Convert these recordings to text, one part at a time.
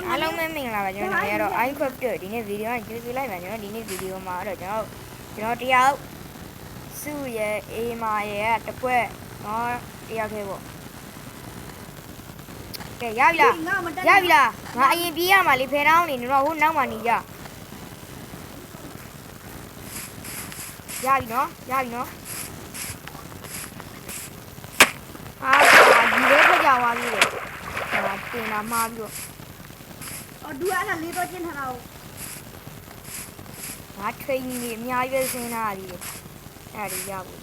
အားလုံးပဲမင်္ဂလာပါကျွန်တော်ကတော့ iPhone ပြဒီနေ့ဗီဒီယိုကကျေးဇူးလိုက်ပါကျွန်တော်ဒီနေ့ဗီဒီယိုမှာတော့ကျွန်တော်တယောက်စုရဲ့အေးမာရဲ့တစ်ခွက်တော့တယောက်သေးပေါ့ကဲရပြီလားငါအရင်ပြေးရမှာလေဖယ်တောင်းနေတော့ဟိုနောက်မှနေကြရပြီနော်အာဒီလေးဖက်ကြသွားပြီလေတင်လာမှားပြီးတော့အော်ဒူအဲ့ဒါလေးတော့ကျင်းထားတာကိုငါ training ကြီးအများကြီးပဲစဉ်းစားရတယ်အဲ့ဒါရဖို့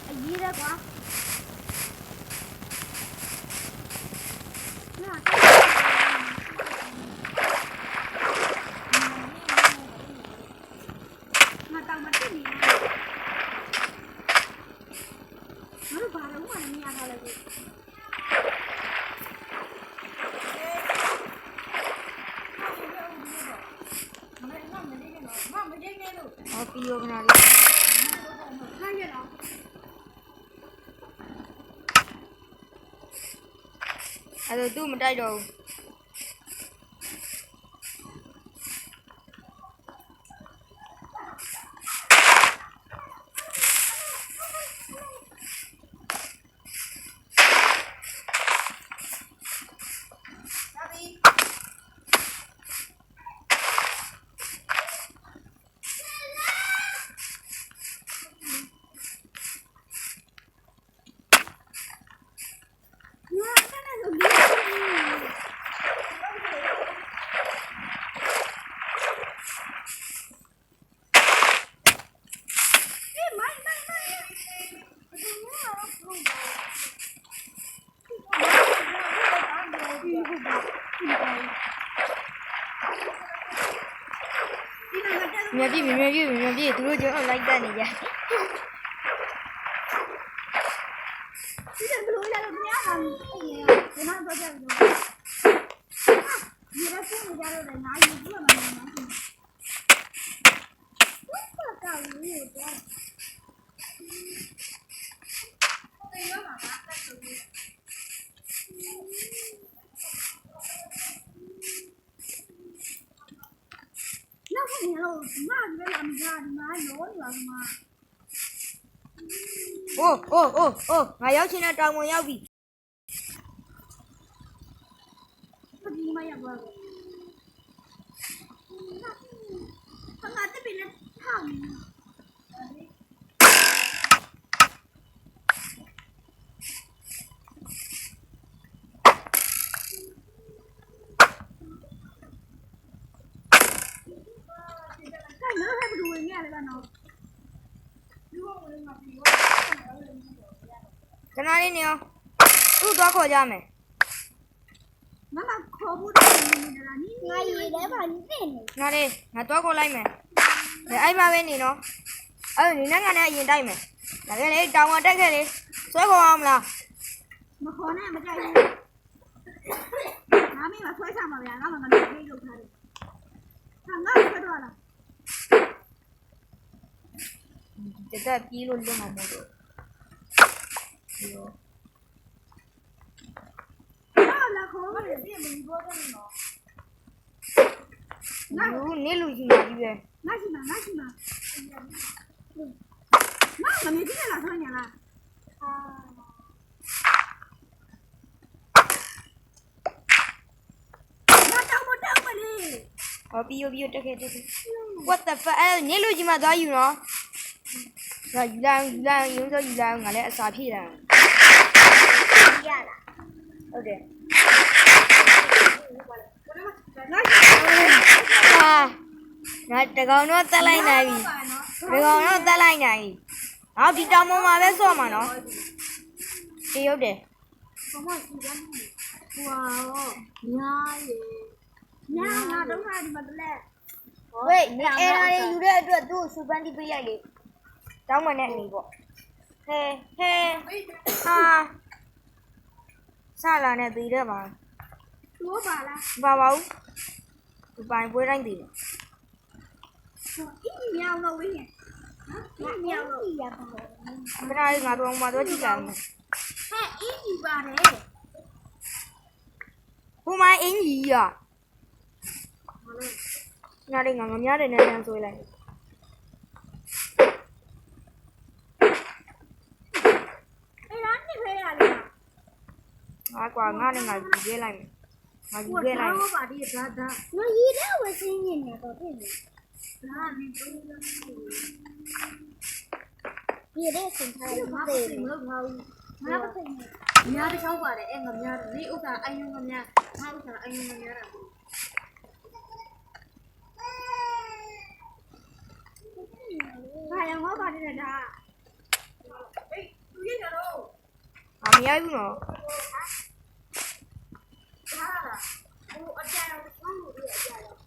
အရေးရကွာငါတောင်မတက်နေဘူးဘာလို့ဘာလို့မရတော့လဲပြီးရောခဏလေးအဲ့ဒါသူ့မတိုက်တော့ဘူးမြပြည့်သူတို့ကြောင့်လိုက်တက်နေကြဒီကဘလို့ရလို့မရတာဒီမှာတော့ကြည့်လို့ဒီရက်ကိုကြတော့လည်းနိုင်ဘူးမှမနိုင်ဘူးဘာကောင်းလဲတော့တေးရမှာတက်ဆိုပြီးနောက်ခဏတော့ငါလည်းအများကြီးမာလို့နေပါမှာအိုးငါရောက်ချင်တဲ့တောင်ဝင်ရောက်ပြီဒီမှာရောက်ပါဘူးငါတက်ပြီနဲ့ထောင်းနော်ဟဲ့ဘယ်လိုဝင်ရလဲနော်ခဏလေးနေအောင်သူ့သွားခေါ်ကြမယ်မမခေါ်ဖို့တော့နေနေတာနီးငါရေထဲမှာနေနေငါသွားခေါ်လိုက်မယ်အဲ့မှာပဲနေနော်အဲ့ဒီနဲ့ငါနဲ့အရင်တိုက်မယ်ဒါကလေးတောင်ဝင်တက်ခဲ့လေဆွဲခေါ်အောင်မလားမခေါ်နဲ့မကြိုက်ဘူးငါမင်းကဆွဲချမှာဗျာငါမှငါတို့ပြေးလုပ်ထားတယ်ဟာငါဆွဲတော့လားတက်ပြေးလို့လွတ်မှာမဟုတ်တော့လာခေါ်မယ်ပြင်မီဘောတယ်နော်နေလူကြီးမှာကြီးပဲငါရှိမှာငါမမေးကြည့်လားဆွဲညာလားငါတောင်းမလေးဟောပြီးတက်ခဲ့ What the fuck အဲ့နေလူကြီးမှာသွားယူနော်ဒါယူလိုက်ရုံးစောယူလိုက်ငါလည်းအစာဖြည့်တာရလားဟုတ်တယ်ငါတကောင်တော့တက်လိုက်နိုင်ပြီငါဒီတောင်ပေါ်မှာပဲဆော့မှာနော်တရုတ်တယ်ဘာမှစီကမ်းဟွာညာရေညာငါတော့ဟာဒီမှာတလက်ဝေးနေအဲ့ဒါလေးယူတဲ့အတွက်သူ့ကိုစူပန်တီးပေးလိုက်လေတောင်းမနဲ့နေပေါ့ဟဲဟာဆလာနဲ့ပြီးတော့ပါလို့ပါလားပါဘူးဒီပိုင်ပွဲတိုင်းပြီးတယ်အင်းမြောင်းတော့ဝင်းရဲ့ဟမ်မြောင်းတော့ရပါဘူးခဏလေးငါတို့အောင်မတော့ကြည့်ကြမယ်ဟဲ့အင်းကြီးပါတယ် အင်ကြီးอ่ะငါလေးငါမများတဲ့နဲ့တန်းဆွဲလိုက် အေးလားနေဖေးရလေ ငါကွာငါနဲ့ငါယူခဲ့လိုက်မယ်ငါယူခဲ့လိုက်မယ် ပါဒီဒါငါရီတဲ့ဝစင်းနေနေတော့ဖြစ်နေဒါနေတော့ဒီတဲ့စင်ထားတယ်မသိဘူးမဟုတ်ဘူးငါပတ်သိနေများတစ်ချောက်ပါတယ်အဲ့ငါများဒီဥစ္စာအယုံငါများငါဥစ္စာအယုံငါများတာဘာရောငါပါတယ်ဒါအေးသူရကြတော့ ငါမရိုက်ဘူးနော် ဟာလားဟိုအကြံတော့ဆောင်းလို့ပြအကြံတော့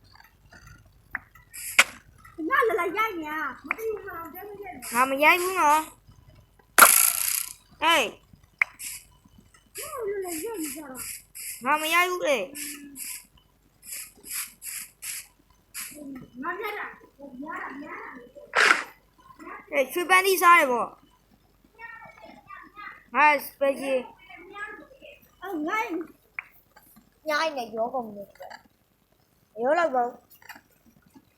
ငါလာရိုက်ညာမသိဘူးလားတဲမကျဲ ငါမရိုက်ဘူးနော်ဟေး လာရိုက်ကြတော့ ငါမရိုက်ဘူးလေ ငါရတာညာညာ ဟေးချွေးပန်းသီးစားတယ်ပေါ့ငါစပယ်ဂျီ ငါ ညားနေရောကုန်နေတယ်ရောလောက်ပါ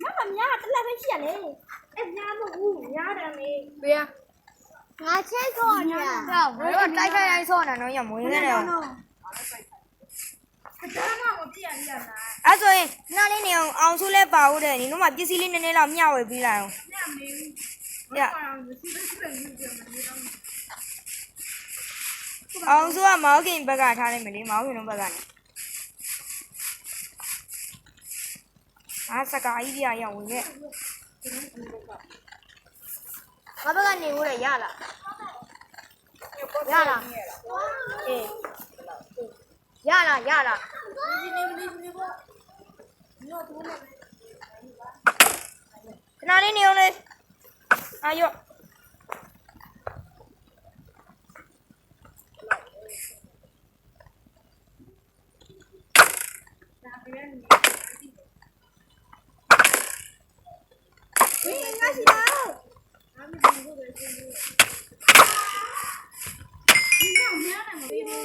ငါမညာတလက်ပဲရှိရလေအဲ့ညာမဟုတ်ဘူးညာတယ်လေ ဘေး ငါချဲကောညာ တော့ဘယ်တော့တိုက်ခိုက်တိုင်းဆော့နေတော့ညမွေးနေတယ် ဒါမှမပြရရလား အဲ့ဆိုရင်နားလေးနေအောင်ဆိုးလဲပါဦးတယ်ဒီတို့မှပစ္စည်းလေးနည်းနည်းလောက်မျှဝေပေးလိုက်အောင် ညမေးဘူး ည မရှိဘူးရှိတယ်ယူကြမှာဒီတော့ အောင်ဆိုးကမောက်ခင်ဘက်ကထားလိုက်မယ်လေမောက်ခင်တို့ဘက်ကနေစကားကြီးပြရအောင်ဝင်ခဲ့ဘာဘက်ကနေဦးလဲရလားရလားအေးရလားရလားခဏလေးနေအောင်လေအာယော ငါရှိတော့ငါမသိဘူးပဲရှင်ဘူးညာညာတယ်မပြီးဘူး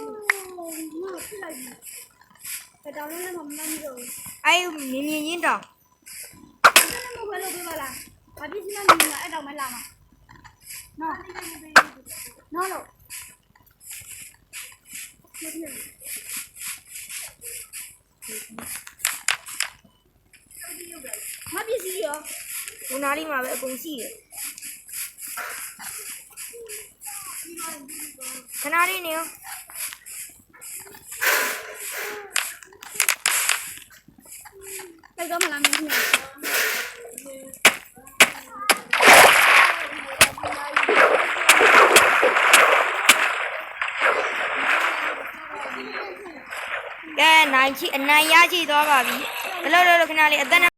ငါဖြစ်လိုက်ပြီတောင်းလည်းမမမ်းတော့ဘူး အဲ့မြင်မြင်ချင်းတောင် အဲ့ဒါမဘယ်လိုပြပါလားဘာဖြစ်စီမမြင်လားအဲ့တော့မလာမှာနော်နော်လို့မပစ္စည်းရော ဒီနားလေးမှာပဲအကုန်ရှိတယ်ခဏလေးနေအောင် တိုက်တော့မလားမင်းကြီး ကဲနိုင်ချီအနိုင်ရချီသွားပါပြီဘယ်လိုခဏလေးအသက်